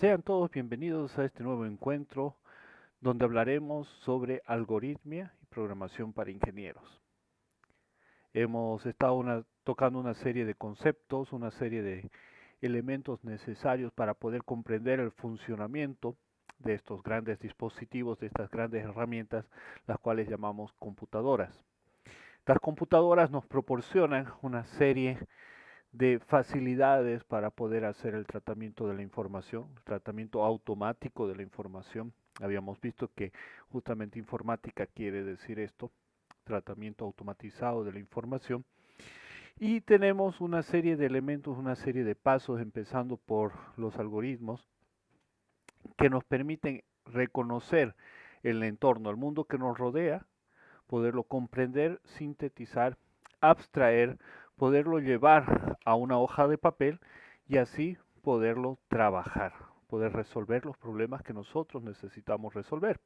Sean todos bienvenidos a este nuevo encuentro donde hablaremos sobre algoritmia y programación para ingenieros. Hemos estado tocando una serie de conceptos, una serie de elementos necesarios para poder comprender el funcionamiento de estos grandes dispositivos, de estas grandes herramientas, las cuales llamamos computadoras. Las computadoras nos proporcionan una serie de facilidades para poder hacer el tratamiento de la información, el tratamiento automático de la información. Habíamos visto que justamente informática quiere decir esto, tratamiento automatizado de la información. Y tenemos una serie de elementos, una serie de pasos, empezando por los algoritmos, que nos permiten reconocer el entorno, el mundo que nos rodea, poderlo comprender, sintetizar, abstraer, poderlo llevar a una hoja de papel y así poderlo trabajar, poder resolver los problemas que nosotros necesitamos resolver.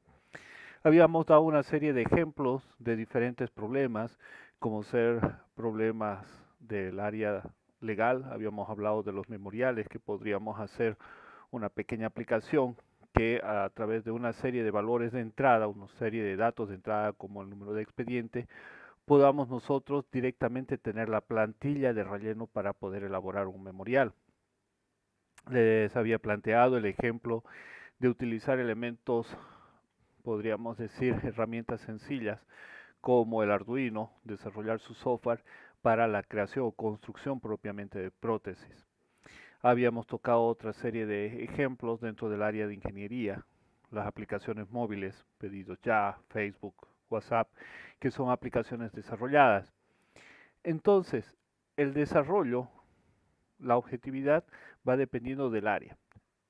Habíamos dado una serie de ejemplos de diferentes problemas, como ser problemas del área legal, habíamos hablado de los memoriales, que podríamos hacer una pequeña aplicación que a través de una serie de valores de entrada, una serie de datos de entrada como el número de expediente, podamos nosotros directamente tener la plantilla de relleno para poder elaborar un memorial. Les había planteado el ejemplo de utilizar elementos, podríamos decir, herramientas sencillas como el Arduino, desarrollar su software para la creación o construcción propiamente de prótesis. Habíamos tocado otra serie de ejemplos dentro del área de ingeniería, las aplicaciones móviles, pedidos ya, Facebook, WhatsApp, que son aplicaciones desarrolladas. Entonces, el desarrollo, la objetividad va dependiendo del área.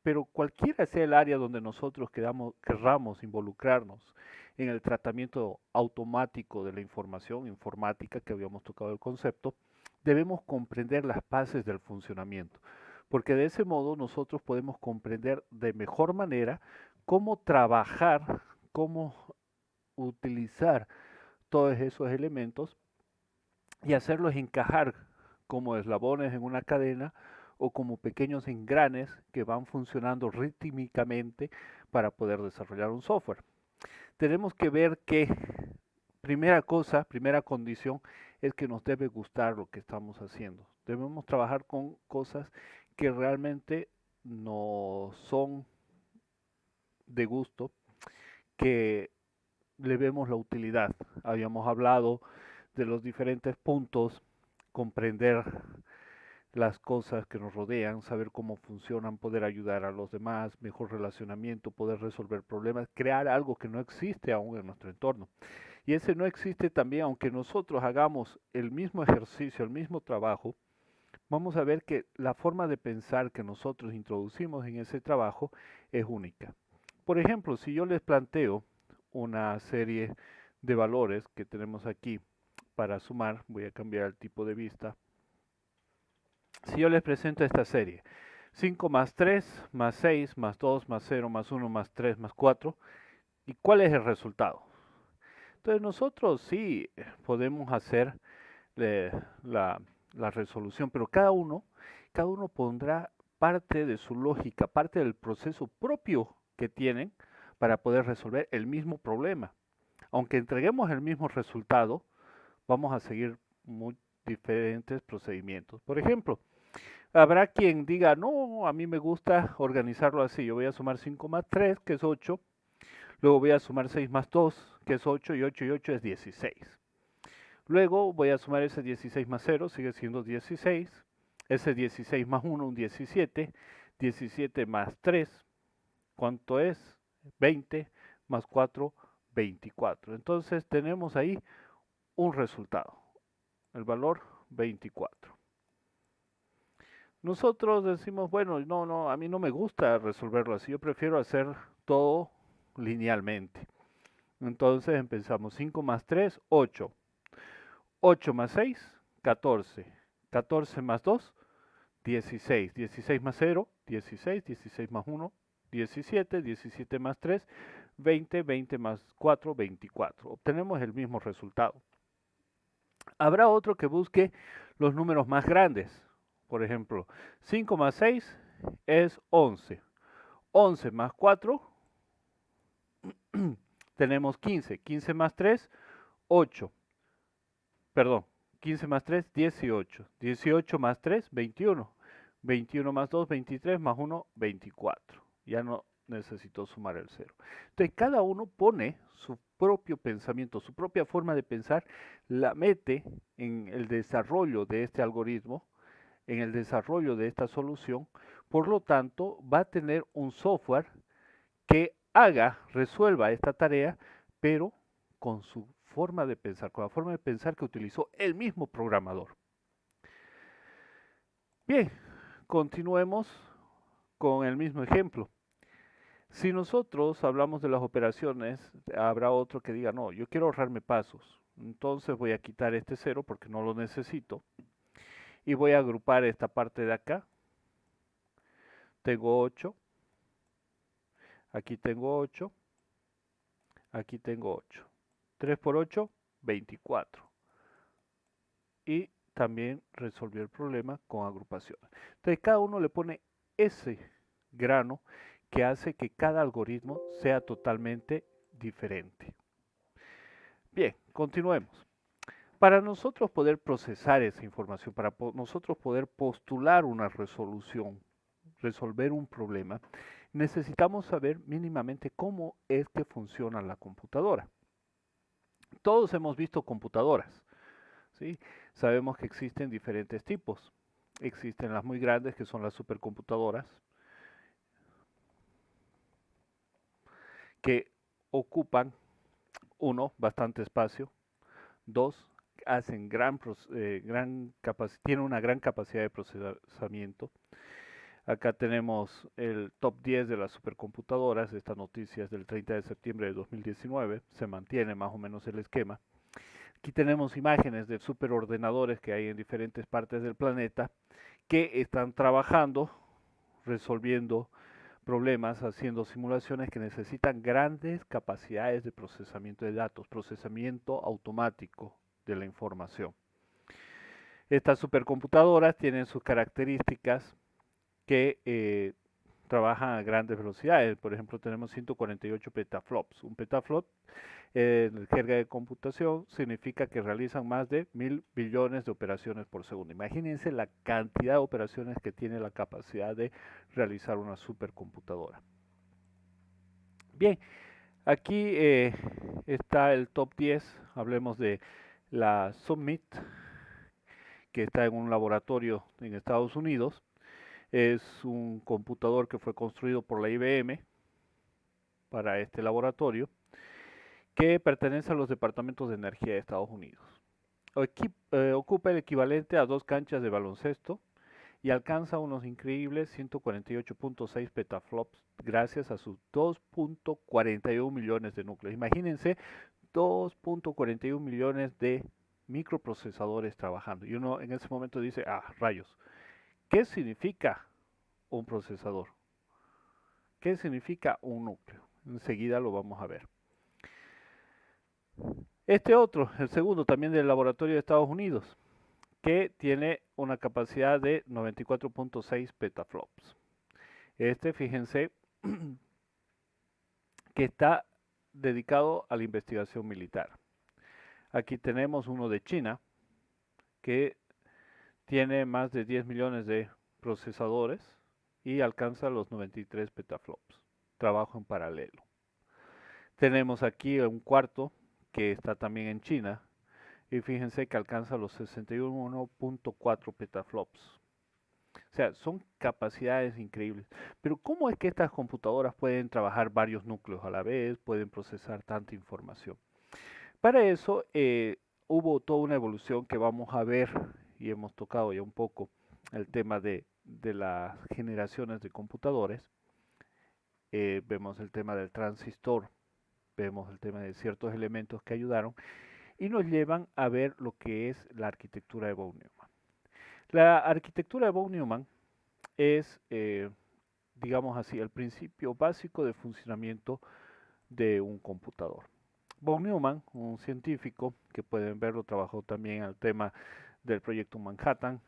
Pero cualquiera sea el área donde nosotros querramos involucrarnos en el tratamiento automático de la información informática, que habíamos tocado el concepto, debemos comprender las bases del funcionamiento, porque de ese modo nosotros podemos comprender de mejor manera cómo trabajar, cómo utilizar todos esos elementos y hacerlos encajar como eslabones en una cadena o como pequeños engranes que van funcionando rítmicamente para poder desarrollar un software. Tenemos que ver que primera cosa, primera condición es que nos debe gustar lo que estamos haciendo. Debemos trabajar con cosas que realmente no son de gusto, que le vemos la utilidad. Habíamos hablado de los diferentes puntos, comprender las cosas que nos rodean, saber cómo funcionan, poder ayudar a los demás, mejor relacionamiento, poder resolver problemas, crear algo que no existe aún en nuestro entorno. Y ese no existe también, aunque nosotros hagamos el mismo ejercicio, el mismo trabajo, vamos a ver que la forma de pensar que nosotros introducimos en ese trabajo es única. Por ejemplo, si yo les planteo una serie de valores que tenemos aquí para sumar, voy a cambiar el tipo de vista. Si yo les presento esta serie, 5 más 3, más 6, más 2, más 0, más 1, más 3, más 4, ¿y cuál es el resultado? Entonces nosotros sí podemos hacer eh, la, la resolución, pero cada uno pondrá parte de su lógica, parte del proceso propio que tienen para poder resolver el mismo problema. Aunque entreguemos el mismo resultado, vamos a seguir muy diferentes procedimientos. Por ejemplo, habrá quien diga, no, a mí me gusta organizarlo así. Yo voy a sumar 5 más 3, que es 8. Luego voy a sumar 6 más 2, que es 8, y 8 y 8 es 16. Luego voy a sumar ese 16 más 0, sigue siendo 16. Ese 16 más 1, un 17. 17 más 3, ¿cuánto es? 20 más 4, 24. Entonces tenemos ahí un resultado, el valor 24. Nosotros decimos, bueno, no, a mí no me gusta resolverlo así, yo prefiero hacer todo linealmente. Entonces empezamos 5 más 3, 8. 8 más 6, 14. 14 más 2, 16. 16 más 0, 16. 16 más 1, 17. 17 más 3, 20. 20 más 4, 24. Obtenemos el mismo resultado. Habrá otro que busque los números más grandes. Por ejemplo, 5 más 6 es 11. 11 más 4, tenemos 15. 15 más 3, 8. Perdón, 15 más 3, 18. 18 más 3, 21. 21 más 2, 23, más 1, 24. Ya no necesito sumar el 0. Entonces, cada uno pone su propio pensamiento, su propia forma de pensar, la mete en el desarrollo de este algoritmo, en el desarrollo de esta solución. Por lo tanto, va a tener un software que resuelva esta tarea, pero con su forma de pensar, con la forma de pensar que utilizó el mismo programador. Bien, continuemos con el mismo ejemplo. Si nosotros hablamos de las operaciones, habrá otro que diga, no, yo quiero ahorrarme pasos. Entonces voy a quitar este 0 porque no lo necesito. Y voy a agrupar esta parte de acá. Tengo 8. Aquí tengo 8. Aquí tengo 8. 3 por 8, 24. Y también resolvió el problema con agrupaciones. Entonces cada uno le pone ese grano que hace que cada algoritmo sea totalmente diferente. Bien, continuemos. Para nosotros poder procesar esa información, para nosotros poder postular una resolución, resolver un problema, necesitamos saber mínimamente cómo es que funciona la computadora. Todos hemos visto computadoras, ¿sí? Sabemos que existen diferentes tipos. Existen las muy grandes, que son las supercomputadoras, que ocupan, uno, bastante espacio, dos, hacen tienen una gran capacidad de procesamiento. Acá tenemos el top 10 de las supercomputadoras. Esta noticia es del 30 de septiembre de 2019. Se mantiene más o menos el esquema. Aquí tenemos imágenes de superordenadores que hay en diferentes partes del planeta que están trabajando, resolviendo problemas, haciendo simulaciones que necesitan grandes capacidades de procesamiento de datos, procesamiento automático de la información. Estas supercomputadoras tienen sus características que trabajan a grandes velocidades. Por ejemplo, tenemos 148 petaflops. Un petaflop en el jerga de computación significa que realizan más de 1000 billones de operaciones por segundo. Imagínense la cantidad de operaciones que tiene la capacidad de realizar una supercomputadora. Bien, aquí está el top 10. Hablemos de la Summit, que está en un laboratorio en Estados Unidos. Es un computador que fue construido por la IBM para este laboratorio, que pertenece a los departamentos de energía de Estados Unidos. Ocupa el equivalente a 2 canchas de baloncesto y alcanza unos increíbles 148.6 petaflops gracias a sus 2.41 millones de núcleos. Imagínense 2.41 millones de microprocesadores trabajando. Y uno en ese momento dice, rayos, ¿qué significa un procesador? ¿Qué significa un núcleo? Enseguida lo vamos a ver. Este otro, el segundo, también del laboratorio de Estados Unidos, que tiene una capacidad de 94.6 petaflops. Fíjense, que está dedicado a la investigación militar. Aquí tenemos uno de China, que tiene más de 10 millones de procesadores y alcanza los 93 petaflops. Trabajo en paralelo. Tenemos aquí un cuarto que está también en China y fíjense que alcanza los 61.4 petaflops. O sea, son capacidades increíbles. Pero ¿cómo es que estas computadoras pueden trabajar varios núcleos a la vez, pueden procesar tanta información? Para eso hubo toda una evolución que vamos a ver y hemos tocado ya un poco el tema de las generaciones de computadores. Vemos el tema del transistor, vemos el tema de ciertos elementos que ayudaron y nos llevan a ver lo que es la arquitectura de von Neumann. La arquitectura de von Neumann es, digamos así, el principio básico de funcionamiento de un computador. Von Neumann, un científico que pueden verlo, trabajó también al tema del proyecto Manhattan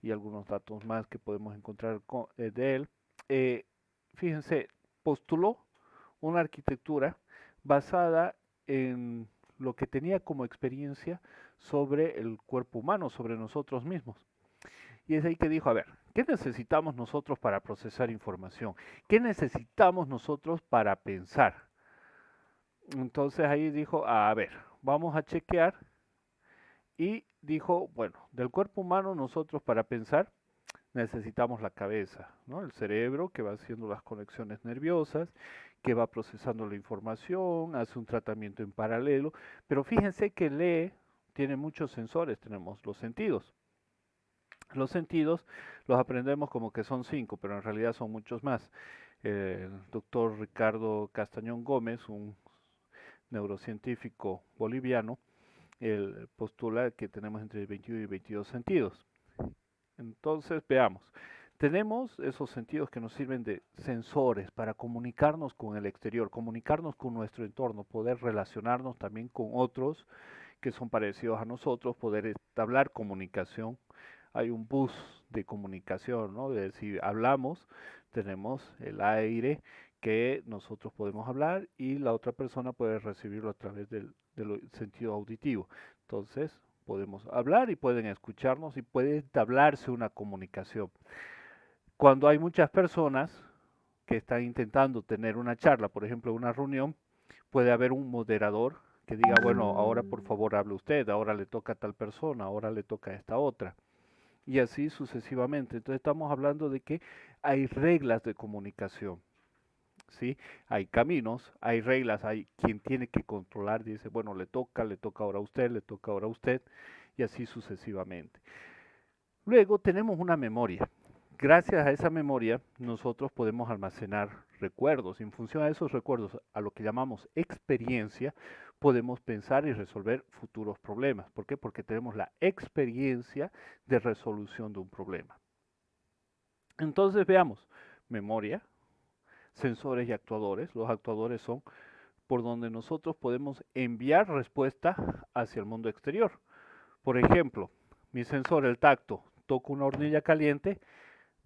y algunos datos más que podemos encontrar de él. Fíjense, postuló una arquitectura basada en lo que tenía como experiencia sobre el cuerpo humano, sobre nosotros mismos. Y es ahí que dijo, a ver, ¿qué necesitamos nosotros para procesar información? ¿Qué necesitamos nosotros para pensar? Entonces ahí dijo, a ver, vamos a chequear y dijo, bueno, del cuerpo humano nosotros para pensar necesitamos la cabeza, ¿no? El cerebro que va haciendo las conexiones nerviosas, que va procesando la información, hace un tratamiento en paralelo, pero fíjense que lee, tiene muchos sensores, tenemos los sentidos. Los sentidos los aprendemos como que son 5, pero en realidad son muchos más. El doctor Ricardo Castañón Gómez, un neurocientífico boliviano, él postula que tenemos entre 21 y 22 sentidos. Entonces, veamos. Tenemos esos sentidos que nos sirven de sensores para comunicarnos con el exterior, comunicarnos con nuestro entorno, poder relacionarnos también con otros que son parecidos a nosotros, poder entablar comunicación. Hay un bus de comunicación, ¿no? De si hablamos, tenemos el aire que nosotros podemos hablar y la otra persona puede recibirlo a través del sentido auditivo. Entonces, podemos hablar y pueden escucharnos y puede entablarse una comunicación. Cuando hay muchas personas que están intentando tener una charla, por ejemplo, una reunión, puede haber un moderador que diga, bueno, ahora por favor hable usted, ahora le toca a tal persona, ahora le toca a esta otra, y así sucesivamente. Entonces estamos hablando de que hay reglas de comunicación, ¿sí? Hay caminos, hay reglas, hay quien tiene que controlar, dice, bueno, le toca ahora a usted, le toca ahora a usted, y así sucesivamente. Luego tenemos una memoria. Gracias a esa memoria nosotros podemos almacenar recuerdos. En función a esos recuerdos, a lo que llamamos experiencia, podemos pensar y resolver futuros problemas. ¿Por qué? Porque tenemos la experiencia de resolución de un problema. Entonces veamos, memoria, sensores y actuadores. Los actuadores son por donde nosotros podemos enviar respuesta hacia el mundo exterior. Por ejemplo, mi sensor, el tacto, toco una hornilla caliente,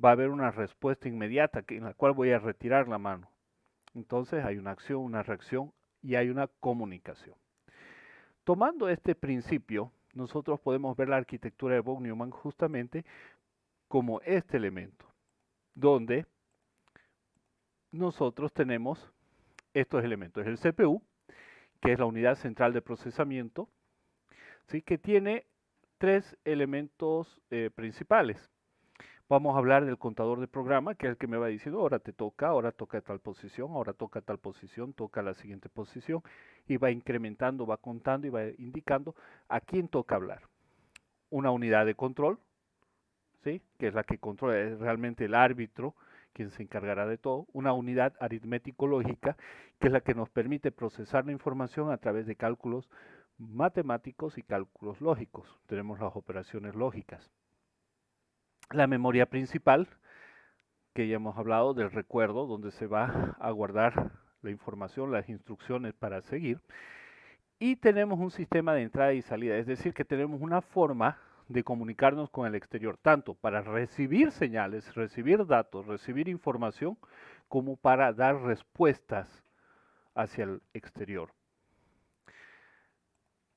va a haber una respuesta inmediata en la cual voy a retirar la mano. Entonces hay una acción, una reacción y hay una comunicación. Tomando este principio, nosotros podemos ver la arquitectura de von Neumann justamente como este elemento, donde nosotros tenemos estos elementos. El CPU, que es la unidad central de procesamiento, ¿sí? Que tiene tres elementos principales. Vamos a hablar del contador de programa, que es el que me va diciendo, ahora toca tal posición, ahora toca tal posición, toca la siguiente posición, y va incrementando, va contando y va indicando a quién toca hablar. Una unidad de control, ¿sí? Que es la que controla, es realmente el árbitro, quien se encargará de todo. Una unidad aritmético-lógica, que es la que nos permite procesar la información a través de cálculos matemáticos y cálculos lógicos. Tenemos las operaciones lógicas. La memoria principal, que ya hemos hablado del recuerdo, donde se va a guardar la información, las instrucciones para seguir. Y tenemos un sistema de entrada y salida, es decir, que tenemos una forma de comunicarnos con el exterior, tanto para recibir señales, recibir datos, recibir información, como para dar respuestas hacia el exterior.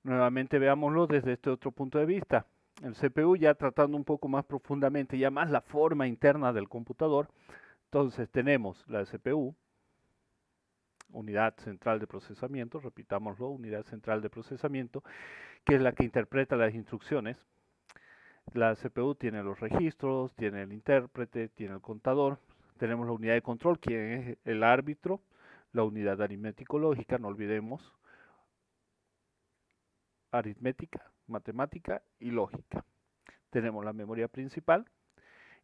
Nuevamente veámoslo desde este otro punto de vista. El CPU ya tratando un poco más profundamente, ya más la forma interna del computador. Entonces tenemos la CPU, unidad central de procesamiento, repitámoslo, unidad central de procesamiento, que es la que interpreta las instrucciones. La CPU tiene los registros, tiene el intérprete, tiene el contador. Tenemos la unidad de control, quien es el árbitro, la unidad aritmético-lógica, no olvidemos, aritmética, matemática y lógica. Tenemos la memoria principal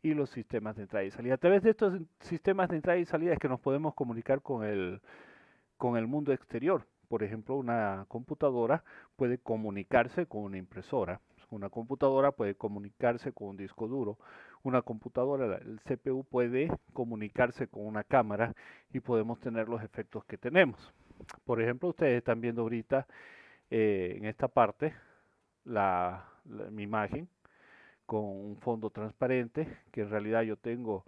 y los sistemas de entrada y salida. A través de estos sistemas de entrada y salida es que nos podemos comunicar con el mundo exterior. Por ejemplo, una computadora puede comunicarse con una impresora. Una computadora puede comunicarse con un disco duro. Una computadora, el CPU, puede comunicarse con una cámara y podemos tener los efectos que tenemos. Por ejemplo, ustedes están viendo ahorita en esta parte mi imagen con un fondo transparente, que en realidad yo tengo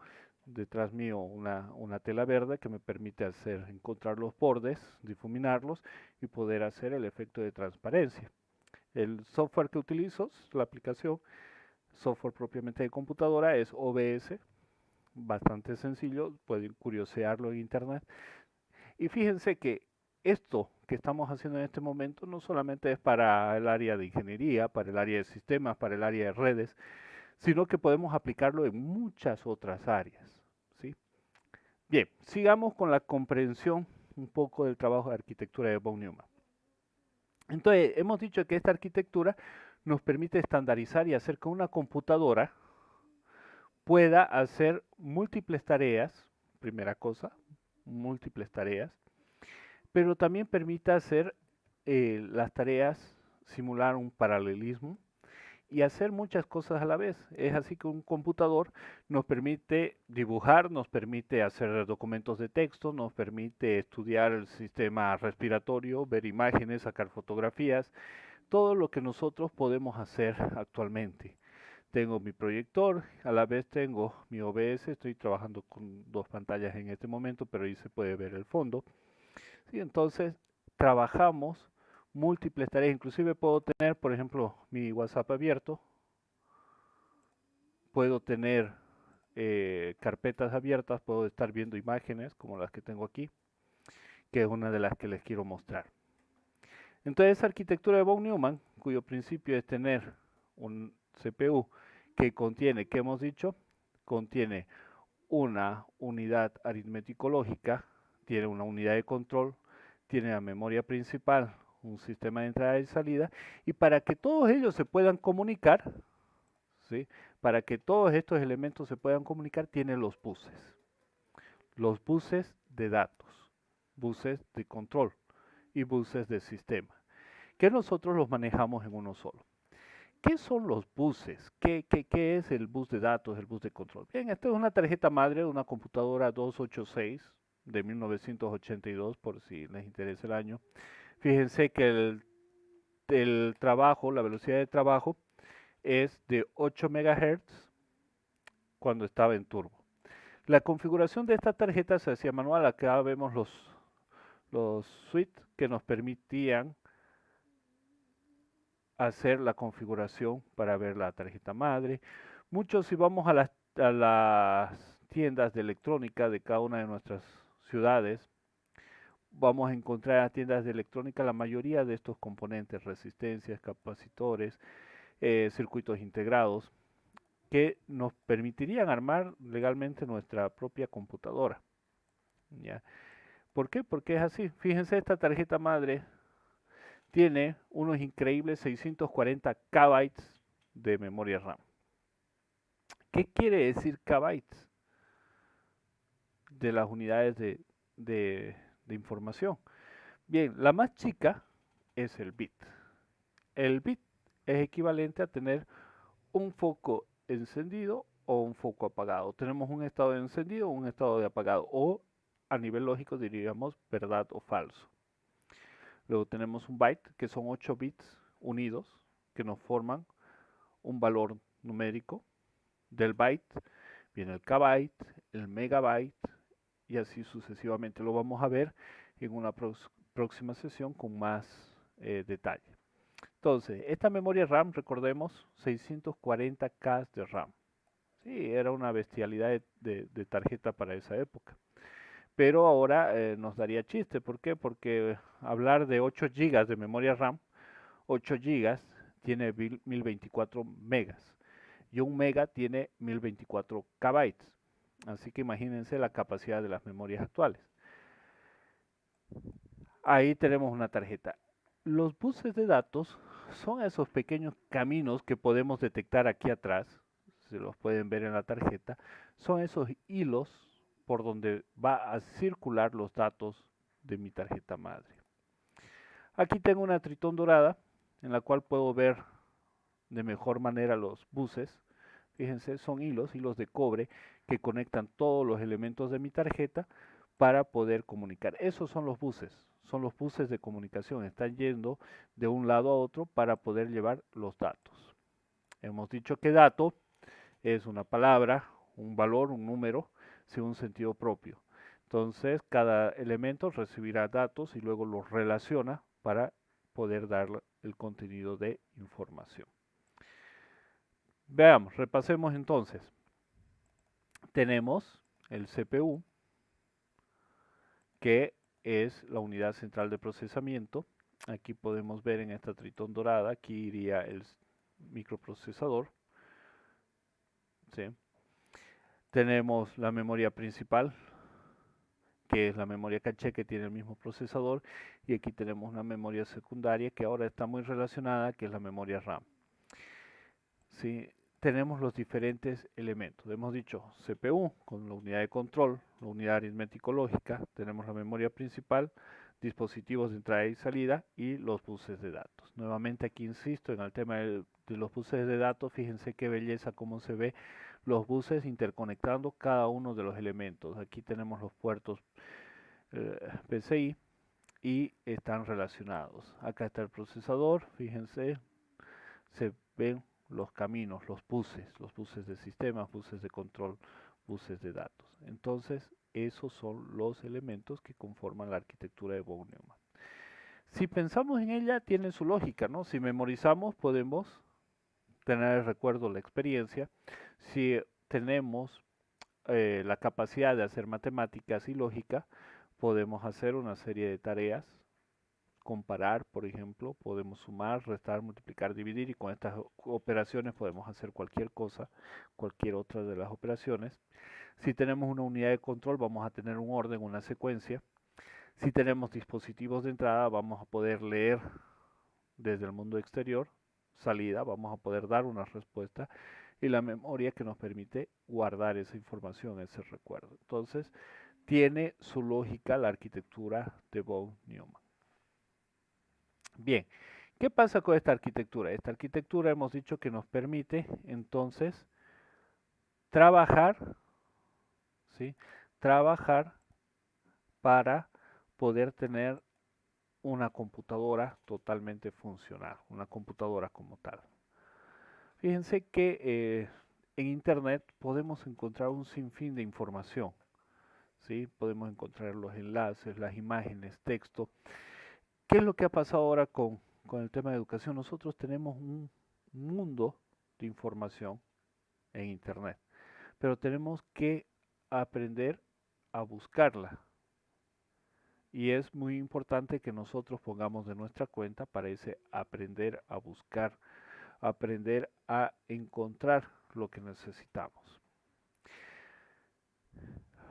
detrás mío una tela verde que me permite encontrar los bordes, difuminarlos y poder hacer el efecto de transparencia. El software que utilizo, la aplicación, software propiamente de computadora, es OBS, bastante sencillo, pueden curiosearlo en internet. Y fíjense que esto que estamos haciendo en este momento no solamente es para el área de ingeniería, para el área de sistemas, para el área de redes, sino que podemos aplicarlo en muchas otras áreas, ¿sí? Bien, sigamos con la comprensión un poco del trabajo de arquitectura de von Neumann. Entonces, hemos dicho que esta arquitectura nos permite estandarizar y hacer que una computadora pueda hacer múltiples tareas, primera cosa, múltiples tareas, pero también permite hacer las tareas, simular un paralelismo y hacer muchas cosas a la vez. Es así que un computador nos permite dibujar, nos permite hacer documentos de texto, nos permite estudiar el sistema respiratorio, ver imágenes, sacar fotografías, todo lo que nosotros podemos hacer actualmente. Tengo mi proyector, a la vez tengo mi OBS, estoy trabajando con dos pantallas en este momento, pero ahí se puede ver el fondo. Sí, entonces trabajamos múltiples tareas, inclusive puedo tener, por ejemplo, mi WhatsApp abierto, puedo tener carpetas abiertas, puedo estar viendo imágenes como las que tengo aquí, que es una de las que les quiero mostrar. Entonces, esa arquitectura de von Neumann, cuyo principio es tener un CPU que contiene, ¿qué hemos dicho? Contiene una unidad aritmético-lógica, tiene una unidad de control, tiene la memoria principal, un sistema de entrada y salida, y para que todos ellos se puedan comunicar, ¿sí? Para que todos estos elementos se puedan comunicar, tiene los buses de datos, buses de control y buses de sistema, que nosotros los manejamos en uno solo. ¿Qué son los buses? ¿Qué es el bus de datos, el bus de control? Bien, esta es una tarjeta madre de una computadora 286 de 1982, por si les interesa el año. Fíjense que el trabajo, la velocidad de trabajo, es de 8 MHz cuando estaba en turbo. La configuración de esta tarjeta se hacía manual. Acá vemos los suites que nos permitían hacer la configuración para ver la tarjeta madre. Muchos, si vamos a las tiendas de electrónica de cada una de nuestras ciudades, vamos a encontrar en tiendas de electrónica la mayoría de estos componentes, resistencias, capacitores, circuitos integrados, que nos permitirían armar legalmente nuestra propia computadora. ¿Ya? ¿Por qué? Porque es así. Fíjense, esta tarjeta madre tiene unos increíbles 640 KB de memoria RAM. ¿Qué quiere decir KB? De las unidades de información. Bien, la más chica es el bit. El bit es equivalente a tener un foco encendido o un foco apagado. Tenemos un estado de encendido o un estado de apagado, o a nivel lógico diríamos verdad o falso. Luego tenemos un byte, que son 8 bits unidos, que nos forman un valor numérico. Del byte viene el kbyte, el megabyte y así sucesivamente. Lo vamos a ver en una próxima sesión con más detalle. Entonces, esta memoria RAM, recordemos, 640K de RAM. Sí, era una bestialidad de tarjeta para esa época. Pero ahora nos daría chiste. ¿Por qué? Porque hablar de 8 GB de memoria RAM, 8 GB tiene 1024 megas y un mega tiene 1024 KB. Así que imagínense la capacidad de las memorias actuales. Ahí tenemos una tarjeta. Los buses de datos son esos pequeños caminos que podemos detectar aquí atrás, se los pueden ver en la tarjeta, son esos hilos por donde va a circular los datos de mi tarjeta madre. Aquí tengo una tritón dorada en la cual puedo ver de mejor manera los buses. Fíjense, son hilos de cobre que conectan todos los elementos de mi tarjeta para poder comunicar. Esos son los buses de comunicación. Están yendo de un lado a otro para poder llevar los datos. Hemos dicho que dato es una palabra, un valor, un número, sin un sentido propio. Entonces, cada elemento recibirá datos y luego los relaciona para poder dar el contenido de información. Veamos, repasemos entonces. Tenemos el CPU, que es la unidad central de procesamiento. Aquí podemos ver en esta tritón dorada, aquí iría el microprocesador. ¿Sí? Tenemos la memoria principal, que es la memoria caché que tiene el mismo procesador, y aquí tenemos una memoria secundaria que ahora está muy relacionada, que es la memoria RAM. ¿Sí? Tenemos los diferentes elementos. Hemos dicho CPU con la unidad de control, la unidad aritmético-lógica, tenemos la memoria principal, dispositivos de entrada y salida y los buses de datos. Nuevamente aquí insisto en el tema de los buses de datos, fíjense qué belleza cómo se ve los buses interconectando cada uno de los elementos. Aquí tenemos los puertos PCI y están relacionados. Acá está el procesador, fíjense, se ven los caminos, los buses de sistemas, buses de control, buses de datos. Entonces, esos son los elementos que conforman la arquitectura de von Neumann. Si pensamos en ella, tiene su lógica, ¿no? Si memorizamos, podemos tener el recuerdo, la experiencia. Si tenemos la capacidad de hacer matemáticas y lógica, podemos hacer una serie de tareas, comparar, por ejemplo, podemos sumar, restar, multiplicar, dividir y con estas operaciones podemos hacer cualquier cosa, cualquier otra de las operaciones. Si tenemos una unidad de control, vamos a tener un orden, una secuencia. Si tenemos dispositivos de entrada, vamos a poder leer desde el mundo exterior, salida, vamos a poder dar una respuesta y la memoria que nos permite guardar esa información, ese recuerdo. Entonces, tiene su lógica la arquitectura de von Neumann. Bien, ¿qué pasa con esta arquitectura? Esta arquitectura hemos dicho que nos permite entonces trabajar, ¿sí? Trabajar para poder tener una computadora totalmente funcional, una computadora como tal. Fíjense que en Internet podemos encontrar un sinfín de información, ¿sí? Podemos encontrar los enlaces, las imágenes, texto. ¿Qué es lo que ha pasado ahora con el tema de educación? Nosotros tenemos un mundo de información en Internet, pero tenemos que aprender a buscarla. Y es muy importante que nosotros pongamos de nuestra cuenta para ese aprender a buscar, aprender a encontrar lo que necesitamos.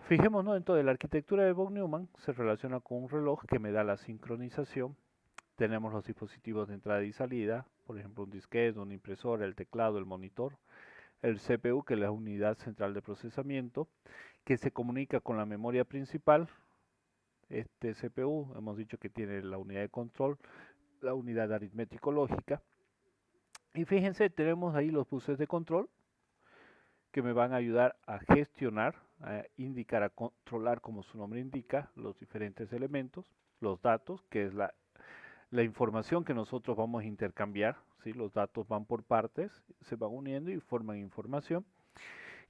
Fijémonos entonces, la arquitectura de von Neumann se relaciona con un reloj que me da la sincronización. Tenemos los dispositivos de entrada y salida, por ejemplo un disquete, una impresora, el teclado, el monitor, el CPU, que es la unidad central de procesamiento, que se comunica con la memoria principal. Este CPU hemos dicho que tiene la unidad de control, la unidad aritmético-lógica. Y fíjense, tenemos ahí los buses de control que me van a ayudar a gestionar, a indicar, a controlar, como su nombre indica, los diferentes elementos, los datos, que es la información que nosotros vamos a intercambiar, ¿sí? Los datos van por partes, se van uniendo y forman información.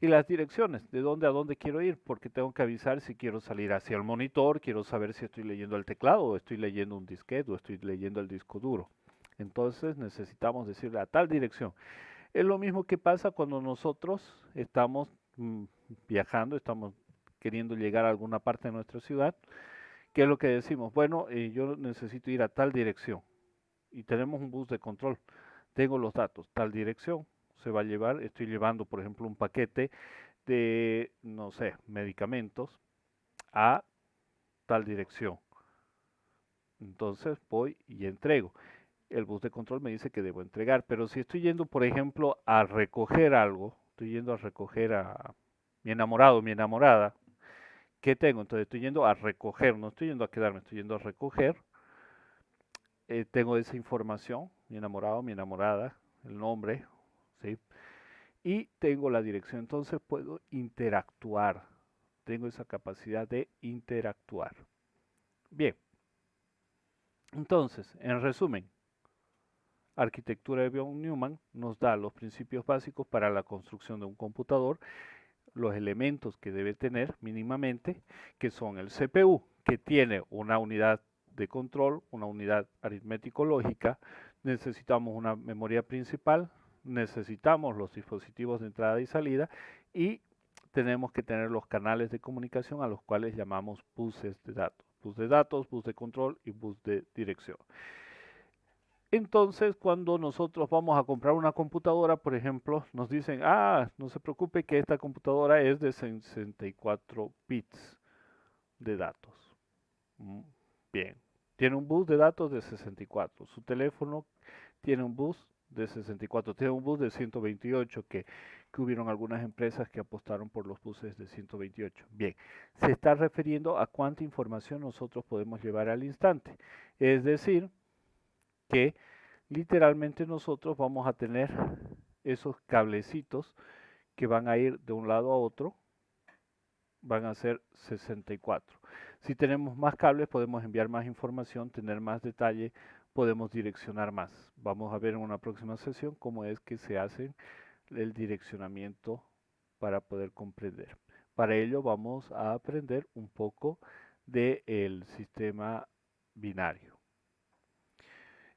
Y las direcciones, de dónde a dónde quiero ir, porque tengo que avisar si quiero salir hacia el monitor, quiero saber si estoy leyendo el teclado, o estoy leyendo un disquete, o estoy leyendo el disco duro. Entonces necesitamos decirle a tal dirección. Es lo mismo que pasa cuando nosotros estamos viajando, estamos queriendo llegar a alguna parte de nuestra ciudad. ¿Qué es lo que decimos? Bueno, yo necesito ir a tal dirección y tenemos un bus de control. Tengo los datos, tal dirección se va a llevar. Estoy llevando, por ejemplo, un paquete de, no sé, medicamentos a tal dirección. Entonces voy y entrego. El bus de control me dice que debo entregar, pero si estoy yendo, por ejemplo, a recoger algo, estoy yendo a recoger a mi enamorado, mi enamorada, ¿qué tengo? Entonces estoy yendo a recoger, no estoy yendo a quedarme, estoy yendo a recoger. Tengo esa información, mi enamorado, mi enamorada, el nombre, ¿sí? Y tengo la dirección, entonces puedo interactuar, tengo esa capacidad de interactuar. Bien, entonces, en resumen, arquitectura de von Neumann nos da los principios básicos para la construcción de un computador, los elementos que debe tener mínimamente, que son el CPU, que tiene una unidad de control, una unidad aritmético-lógica, necesitamos una memoria principal, necesitamos los dispositivos de entrada y salida y tenemos que tener los canales de comunicación a los cuales llamamos buses de datos. Bus de datos, bus de control y bus de dirección. Entonces, cuando nosotros vamos a comprar una computadora, por ejemplo, nos dicen, no se preocupe que esta computadora es de 64 bits de datos. Bien, tiene un bus de datos de 64. Su teléfono tiene un bus de 64. Tiene un bus de 128 que hubieron algunas empresas que apostaron por los buses de 128. Bien, se está refiriendo a cuánta información nosotros podemos llevar al instante. Es decir, que literalmente nosotros vamos a tener esos cablecitos que van a ir de un lado a otro, van a ser 64. Si tenemos más cables podemos enviar más información, tener más detalle, podemos direccionar más. Vamos a ver en una próxima sesión cómo es que se hace el direccionamiento para poder comprender. Para ello vamos a aprender un poco del sistema binario.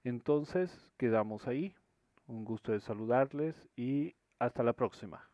Entonces, quedamos ahí. Un gusto de saludarles y hasta la próxima.